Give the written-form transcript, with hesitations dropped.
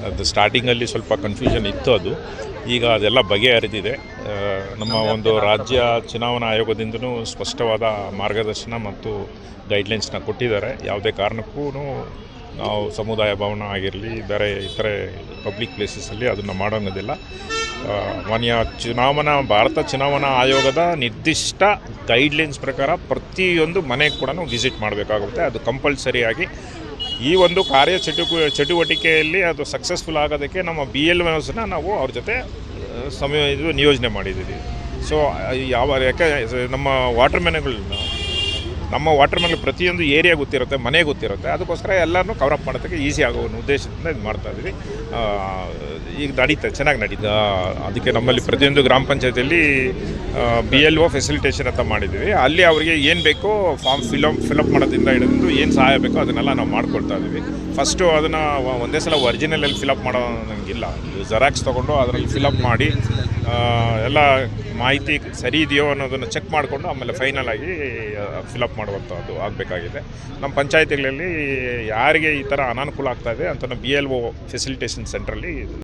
ಅದು ಸ್ಟಾರ್ಟಿಂಗಲ್ಲಿ ಸ್ವಲ್ಪ ಕನ್ಫ್ಯೂಷನ್ ಇತ್ತು. ಈಗ ಅದೆಲ್ಲ ಬಗೆಹರಿದಿದೆ. ನಮ್ಮ ಒಂದು ರಾಜ್ಯ ಚುನಾವಣಾ ಆಯೋಗದಿಂದನೂ ಸ್ಪಷ್ಟವಾದ ಮಾರ್ಗದರ್ಶನ ಮತ್ತು ಗೈಡ್ಲೈನ್ಸ್ನ ಕೊಟ್ಟಿದ್ದಾರೆ. ಯಾವುದೇ ಕಾರಣಕ್ಕೂ ನಾವು ಸಮುದಾಯ ಭವನ ಆಗಿರಲಿ, ಬೇರೆ ಇತರೆ ಪಬ್ಲಿಕ್ ಪ್ಲೇಸಸಲ್ಲಿ ಅದನ್ನು ಮಾಡೋಂಗೋದಿಲ್ಲ. ಭಾರತ ಚುನಾವಣಾ ಆಯೋಗದ ನಿರ್ದಿಷ್ಟ ಗೈಡ್ಲೈನ್ಸ್ ಪ್ರಕಾರ ಪ್ರತಿಯೊಂದು ಮನೆಗೆ ಕೂಡ ವಿಸಿಟ್ ಮಾಡಬೇಕಾಗುತ್ತೆ. ಅದು ಕಂಪಲ್ಸರಿಯಾಗಿ ಈ ಒಂದು ಚಟುವಟಿಕೆಯಲ್ಲಿ ಅದು ಸಕ್ಸಸ್ಫುಲ್ ಆಗೋದಕ್ಕೆ ನಮ್ಮ BLOsನ ನಾವು ಅವ್ರ ಜೊತೆ ನಿಯೋಜನೆ ಮಾಡಿದ್ದೀವಿ. ಸೊ ಯಾಕೆ ನಮ್ಮ ವಾಟರ್ ಮ್ಯಾನ್ಗಳು ಪ್ರತಿಯೊಂದು ಏರಿಯಾ ಗೊತ್ತಿರುತ್ತೆ, ಮನೆ ಗೊತ್ತಿರುತ್ತೆ. ಅದಕ್ಕೋಸ್ಕರ ಎಲ್ಲರನ್ನೂ ಕವರಪ್ ಮಾಡೋದಕ್ಕೆ ಈಸಿ ಆಗೋ ಒಂದು ಉದ್ದೇಶದಿಂದ ಇದು ಮಾಡ್ತಾಯಿದ್ದೀವಿ. ಈಗ ಚೆನ್ನಾಗಿ ನಡೀತಾ. ಅದಕ್ಕೆ ನಮ್ಮಲ್ಲಿ ಪ್ರತಿಯೊಂದು ಗ್ರಾಮ ಪಂಚಾಯತಿಯಲ್ಲಿ BLO ಫೆಸಿಲಿಟೇಷನ್ ಅಂತ ಮಾಡಿದ್ದೀವಿ. ಅಲ್ಲಿ ಅವರಿಗೆ ಏನು ಬೇಕೋ ಫಾರ್ಮ್ ಫಿಲಪ್ ಮಾಡೋದ್ರಿಂದ ಹಿಡಿದು ಏನು ಸಹಾಯ ಬೇಕೋ ಅದನ್ನೆಲ್ಲ ನಾವು ಮಾಡ್ಕೊಳ್ತಾ ಇದ್ದೀವಿ. ಫಸ್ಟು ಅದನ್ನು ಒಂದೇ ಸಲ ಒರಿಜಿನಲಲ್ಲಿ ಫಿಲಪ್ ಮಾಡೋ ನನಗಿಲ್ಲ, ಜೆರಾಕ್ಸ್ ತೊಗೊಂಡು ಅದರಲ್ಲಿ ಫಿಲಪ್ ಮಾಡಿ ಎಲ್ಲ ಮಾಹಿತಿ ಸರಿ ಇದೆಯೋ ಅನ್ನೋದನ್ನು ಚೆಕ್ ಮಾಡಿಕೊಂಡು ಆಮೇಲೆ ಫೈನಲ್ ಆಗಿ ಫಿಲಪ್ ಮಾಡುವಂಥದ್ದು ಆಗಬೇಕಾಗಿದೆ. ನಮ್ಮ ಪಂಚಾಯತಿಗಳಲ್ಲಿ ಯಾರಿಗೆ ಈ ಥರ ಅನಾನುಕೂಲ ಆಗ್ತಾಯಿದೆ ಅಂತ BLO ಫೆಸಿಲಿಟೇಷನ್ ಸೆಂಟ್ರಲ್ಲಿ